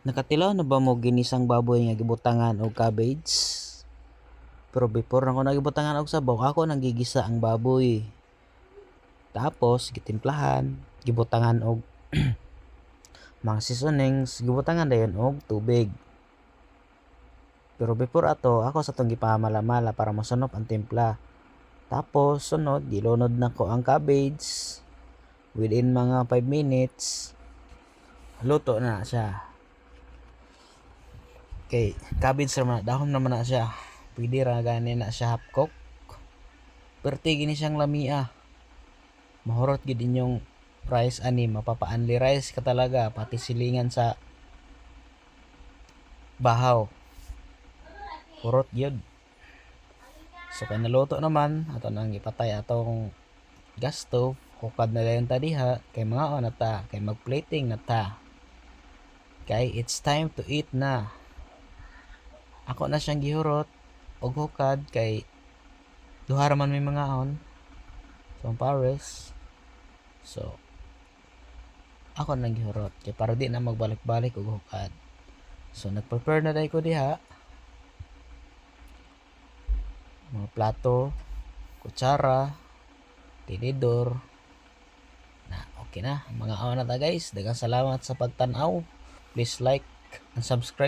Nakatilaw na ba mo ginisang baboy nga gibutangan og cabbage? Pero before nako nagibutangan og sabaw, ako nang gigisa ang baboy. Tapos gitimplahan, gibutangan og mga seasonings, gibutangan dayon og tubig. Pero before ato, ako sa tong gipahamala-mala para masunop ang timpla. Tapos sunod, gilunod nako ang cabbage. Within mga 5 minutes, luto na siya. Okay, cabbage naman, dahon naman na siya. Pwede ra gani na siya half cook. Perti gini siyang lamia. Mahurot gid inyong rice ani, mapapa-only rice ka talaga, pati silingan sa bahaw. Hurot gyud. So kay naluto naman, ato nang ipatay atong gas stove, hukad na dayon ta diha kay mga na ta, kay mag-plating na ta. Kay it's time to eat na. Ako na siyang gihurot og hukad kay duha ra man may mga on. So Paris. So ako nang gihurot kay para di na magbalik-balik og hukad. So nag-prepare na dai ko diha. Mga plato, kutsara, tinidor. Na okay na. Mga awan na ta guys. Daghang salamat sa pagtan-aw. Please like and subscribe.